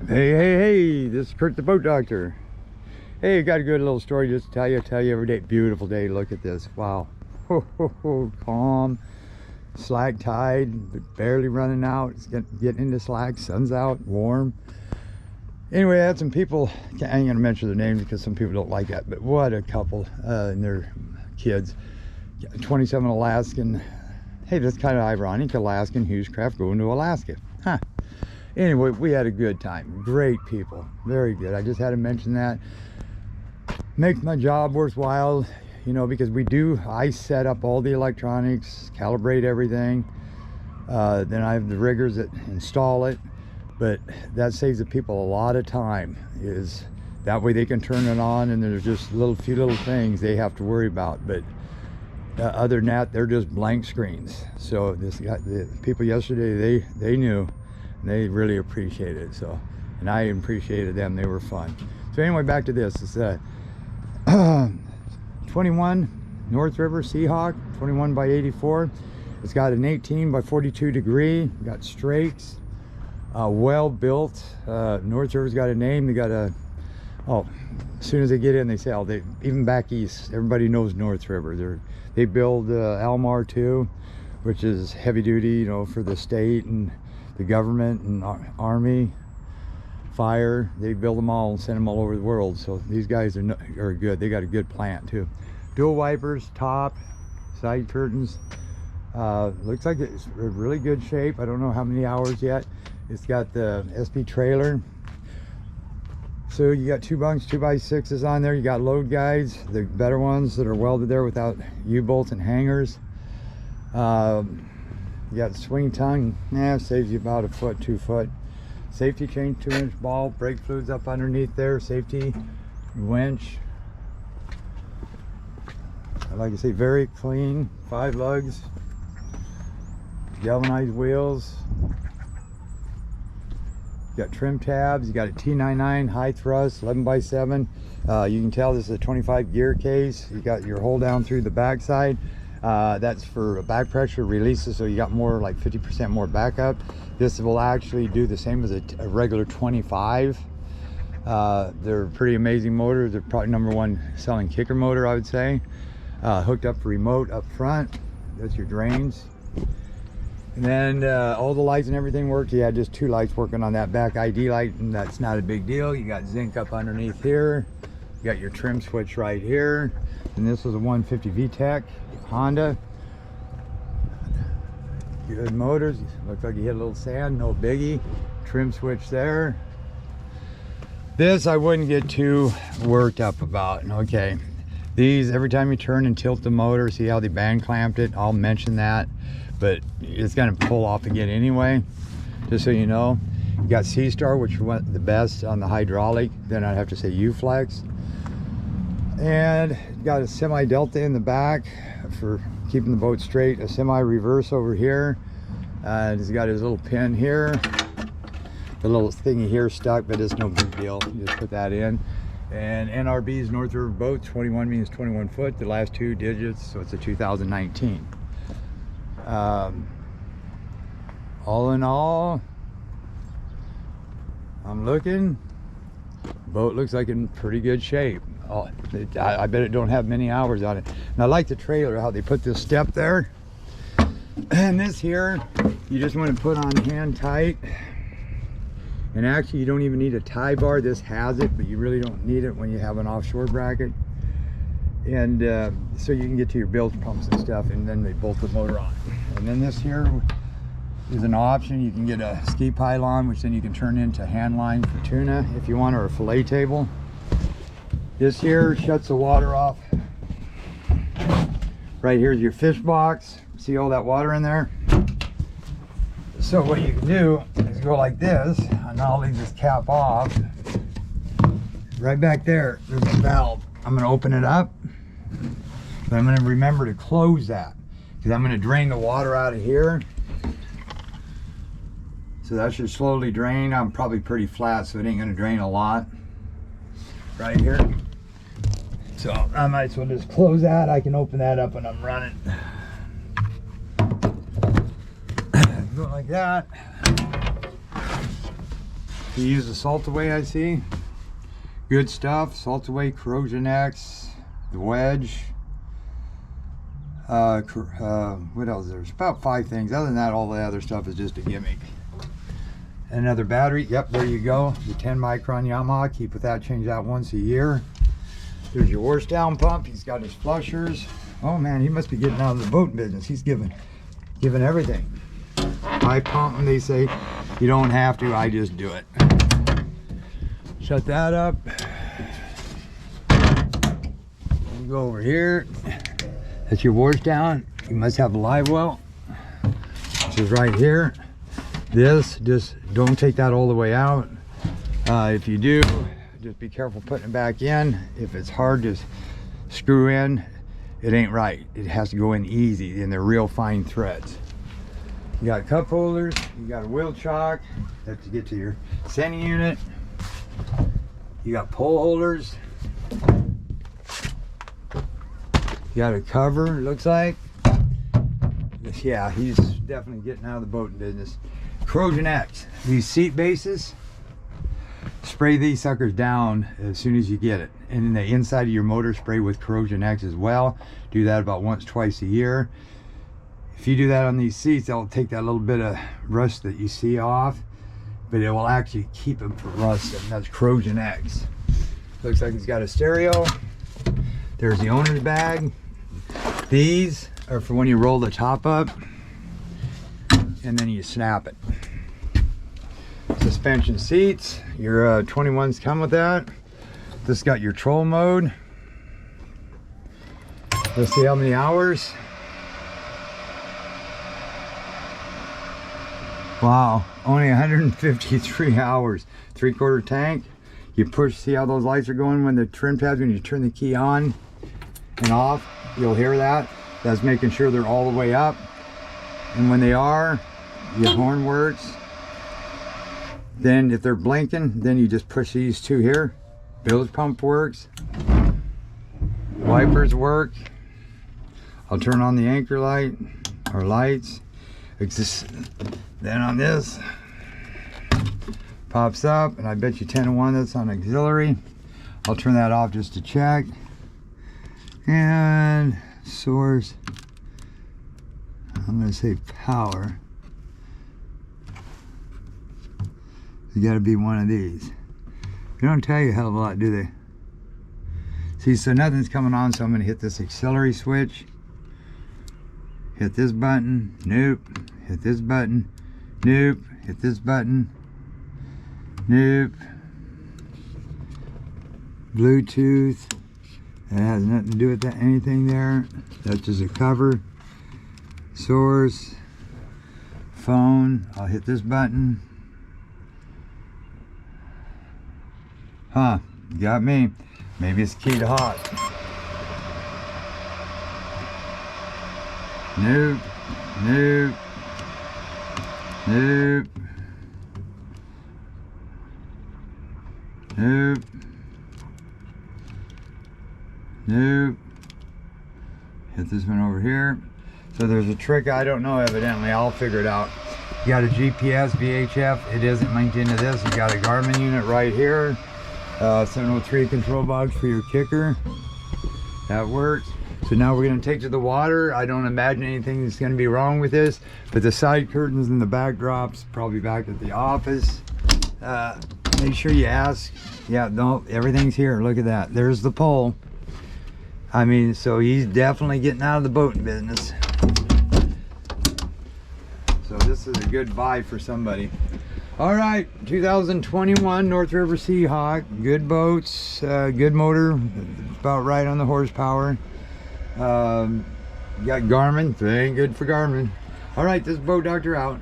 Hey, this is Kurt the Boat Doctor. Hey, got a good little story just to tell you every day. Beautiful day. Look at this. Wow. Calm. Slack tide, but barely running out. It's getting into slack. Sun's out, warm. Anyway, I had some people, I ain't gonna mention their names because some people don't like that, but what a couple and their kids. 27 Alaskan. Hey, that's kind of ironic. Alaskan Hughescraft going to Alaska. Huh. Anyway, we had a good time. Great people. Very good. I just had to mention that. Makes my job worthwhile, you know, because I set up all the electronics, calibrate everything. Then I have the riggers that install it. But that saves the people a lot of time. Is that way they can turn it on and there's just few little things they have to worry about. But other than that, they're just blank screens. So the people yesterday, they knew. They really appreciated it. So, and I appreciated them. They were fun. So anyway, back to this. It's 21 North River Seahawk, 21 by 84. It's got an 18 by 42 degree. Got strakes. Well built. North River's got a name. They got as soon as they get in, they say, even back east, everybody knows North River. They build Almar too, which is heavy duty, you know, for the state and the government and army, fire. They build them all and send them all over the world. So these guys are good. They got a good plant too. Dual wipers, top, side curtains. Looks like it's in really good shape. I don't know how many hours yet. It's got the SP trailer. So you got 2 bunks, 2x6s on there. You got load guides, the better ones that are welded there without U-bolts and hangers. You got swing tongue, saves you about 1 foot, 2 foot. Safety chain, 2-inch ball, brake fluids up underneath there, safety winch. Like I say, very clean, 5 lugs, galvanized wheels. You got trim tabs, you got a T99 high thrust, 11x7. You can tell this is a 25 gear case. You got your hold down through the backside. That's for back pressure releases, so you got more, like 50% more backup. This will actually do the same as a regular 25. They're a pretty amazing motor. They're probably #1 selling kicker motor, I would say. Hooked up remote up front. That's your drains. And then all the lights and everything worked. You had just 2 lights working on that back ID light, and that's not a big deal. You got zinc up underneath here. You got your trim switch right here. And this is a 150 VTEC Honda. Good motors. Looks like you hit a little sand, no biggie. Trim switch there. This I wouldn't get too worked up about. Okay, these, every time you turn and tilt the motor, see how they band clamped it? I'll mention that, but it's gonna pull off again anyway, just so you know. You got C-Star, which went the best on the hydraulic. Then I'd have to say U-Flex. And got a semi-delta in the back for keeping the boat straight. A semi-reverse over here. He's got his little pin here. The little thingy here stuck, but it's no big deal. You just put that in. And NRB's North River boat. 21 means 21 foot. The last 2 digits, so it's a 2019. All in all, I'm looking. Boat looks like in pretty good shape. I bet it don't have many hours on it. And I like the trailer, how they put this step there. And this here, you just want to put on hand tight. And actually, you don't even need a tie bar. This has it, but you really don't need it when you have an offshore bracket. And so you can get to your bilge pumps and stuff, and then they bolt the motor on. And then this here is an option. You can get a ski pylon, which then you can turn into hand line for tuna if you want, or a fillet table. This here shuts the water off. Right here's your fish box. See all that water in there? So what you can do is go like this, and I'll leave this cap off. Right back there, there's a valve. I'm gonna open it up, but I'm gonna remember to close that, because I'm gonna drain the water out of here. So that should slowly drain. I'm probably pretty flat, so it ain't gonna drain a lot. Right here. So I might as well just close that. I can open that up when I'm running. Go like that. He used the Salt Away, I see. Good stuff. Salt Away, Corrosion X, the wedge. What else? There's about 5 things. Other than that, all the other stuff is just a gimmick. Another battery. Yep, there you go. The 10 micron Yamaha. Keep with that. Change that once a year. There's your wash down pump. He's got his flushers. Oh man, he must be getting out of the boat business. He's giving everything. I pump and they say you don't have to. I just do it. Shut that up. You go over here. That's your wash down. You must have a live well, which is right here. This, just don't take that all the way out. If you do, just be careful putting it back in. If it's hard to screw in, it ain't right. It has to go in easy, and they're real fine threads. You got cup holders, you got a wheel chock, that's to get to your sending unit. You got pole holders. You got a cover, it looks like. Yeah, he's definitely getting out of the boating business. Corrosion X, these seat bases, spray these suckers down as soon as you get it. And in the inside of your motor, spray with Corrosion X as well. Do that about once, twice a year. If you do that on these seats, that'll take that little bit of rust that you see off, but it will actually keep them from rusting. That's Corrosion X. Looks like it's got a stereo. There's the owner's bag. These are for when you roll the top up and then you snap it. Suspension seats, your 21s come with that. This got your troll mode. Let's see how many hours. Wow, only 153 hours. 3/4 tank. You push, see how those lights are going when the trim tabs, when you turn the key on and off, you'll hear that. That's making sure they're all the way up. And when they are, your horn works. Then if they're blinking, then you just push these two here. Bilge pump works. Wipers work. I'll turn on the anchor light or lights. Then on this, pops up, and I bet you 10 to 1 that's on auxiliary. I'll turn that off just to check. And source, I'm going to say power. You got to be one of these. They don't tell you a hell of a lot, do they? See, so nothing's coming on, so I'm going to hit this auxiliary switch. Hit this button. Nope. Hit this button. Nope. Hit this button. Nope. Bluetooth. That has nothing to do with that, anything there. That's just a cover. Source. Phone. I'll hit this button. Huh. You got me. Maybe it's key to hot. Nope. Nope. Nope. Nope. Nope. Hit this one over here. So there's a trick I don't know, evidently. I'll figure it out. You got a GPS, VHF. It isn't linked into this. You got a Garmin unit right here. 703 control box for your kicker. That works. So now we're going to take to the water. I don't imagine anything is going to be wrong with this, but the side curtains and the backdrops probably back at the office. Make sure you ask. Yeah, no, everything's here. Look at that. There's the pole. I mean, so he's definitely getting out of the boating business. So this is a good buy for somebody. All right, 2021 North River Seahawk. Good boats, good motor, about right on the horsepower. You got Garmin, they ain't good for Garmin. All right, this is Boat Doctor out.